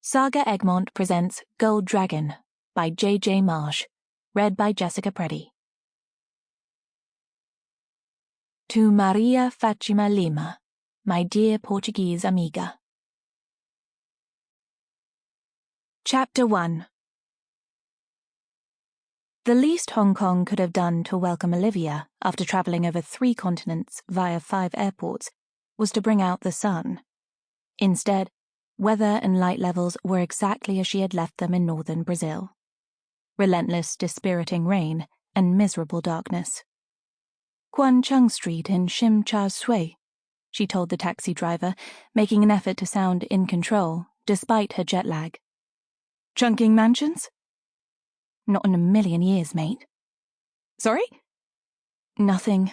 Saga Egmont presents Gold Dragon by JJ Marsh, read by Jessica Preddy. To Maria Fatima Lima, my dear Portuguese amiga. Chapter 1. The least Hong Kong could have done to welcome Olivia after travelling over 3 continents via 5 airports was to bring out the sun. Instead, weather and light levels were exactly as she had left them in northern Brazil. Relentless, dispiriting rain and miserable darkness. Quan Chung Street in Shim Cha Sui, she told the taxi driver, making an effort to sound in control, despite her jet lag. Chungking mansions? Not in a million years, mate. Sorry? Nothing,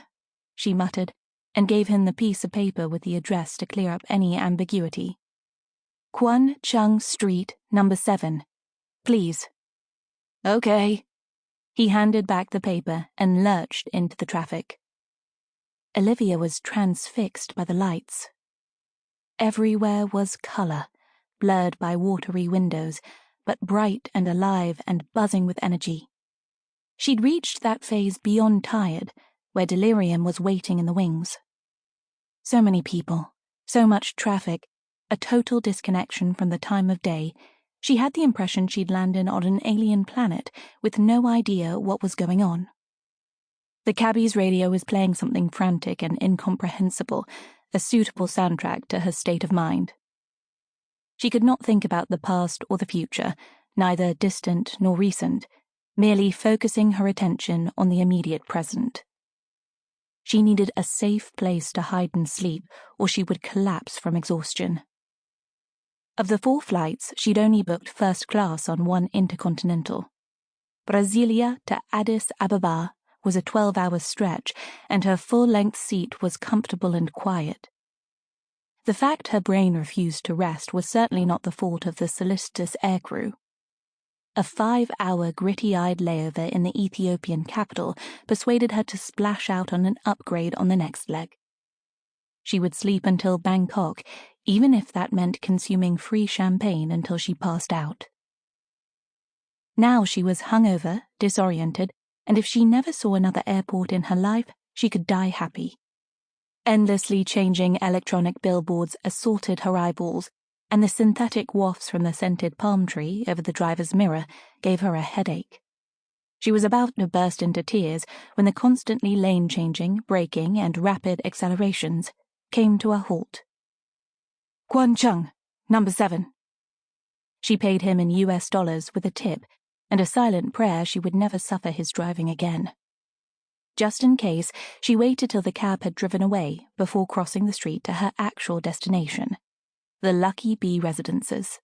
she muttered, and gave him the piece of paper with the address to clear up any ambiguity. Quan Chung Street, number 7. Please. Okay. He handed back the paper and lurched into the traffic. Olivia was transfixed by the lights. Everywhere was colour, blurred by watery windows, but bright and alive and buzzing with energy. She'd reached that phase beyond tired, where delirium was waiting in the wings. So many people, so much traffic, a total disconnection from the time of day. She had the impression she'd landed on an alien planet with no idea what was going on. The cabbie's radio was playing something frantic and incomprehensible, a suitable soundtrack to her state of mind. She could not think about the past or the future, neither distant nor recent, merely focusing her attention on the immediate present. She needed a safe place to hide and sleep, or she would collapse from exhaustion. Of the 4 flights, she'd only booked first class on 1 intercontinental. Brasilia to Addis Ababa was a 12-hour stretch, and her full-length seat was comfortable and quiet. The fact her brain refused to rest was certainly not the fault of the solicitous aircrew. A 5-hour gritty-eyed layover in the Ethiopian capital persuaded her to splash out on an upgrade on the next leg. She would sleep until Bangkok, even if that meant consuming free champagne until she passed out. Now she was hungover, disoriented, and if she never saw another airport in her life, she could die happy. Endlessly changing electronic billboards assaulted her eyeballs, and the synthetic wafts from the scented palm tree over the driver's mirror gave her a headache. She was about to burst into tears when the constantly lane-changing, braking, and rapid accelerations came to a halt. Quan Chung, number 7. She paid him in US dollars with a tip and a silent prayer she would never suffer his driving again. Just in case, she waited till the cab had driven away before crossing the street to her actual destination, the Lucky Bee Residences.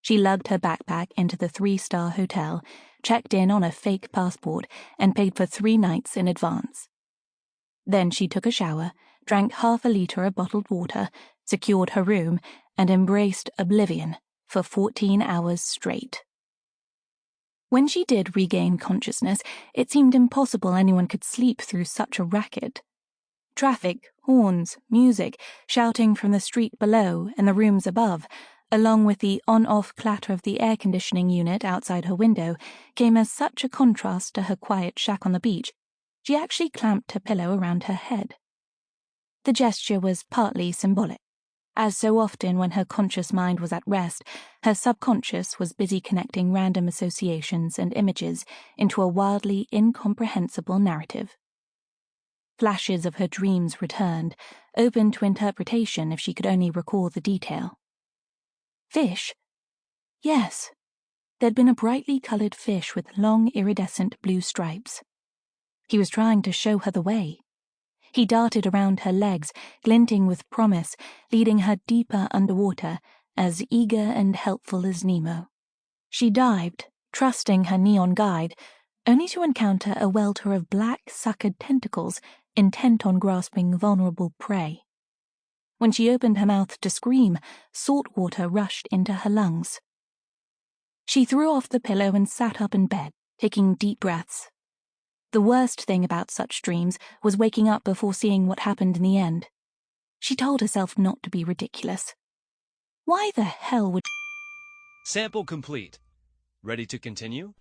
She lugged her backpack into the 3-star hotel, checked in on a fake passport, and paid for 3 nights in advance. Then she took a shower, drank half a litre of bottled water, secured her room, and embraced oblivion for 14 hours straight. When she did regain consciousness, it seemed impossible anyone could sleep through such a racket. Traffic, horns, music, shouting from the street below and the rooms above, along with the on-off clatter of the air conditioning unit outside her window, came as such a contrast to her quiet shack on the beach, she actually clamped her pillow around her head. The gesture was partly symbolic. As so often when her conscious mind was at rest, her subconscious was busy connecting random associations and images into a wildly incomprehensible narrative. Flashes of her dreams returned, open to interpretation if she could only recall the detail. Fish? Yes. There'd been a brightly coloured fish with long iridescent blue stripes. He was trying to show her the way. He darted around her legs, glinting with promise, leading her deeper underwater, as eager and helpful as Nemo. She dived, trusting her neon guide, only to encounter a welter of black, suckered tentacles intent on grasping vulnerable prey. When she opened her mouth to scream, salt water rushed into her lungs. She threw off the pillow and sat up in bed, taking deep breaths. The worst thing about such dreams was waking up before seeing what happened in the end. She told herself not to be ridiculous. Why the hell would Sample complete. Ready to continue?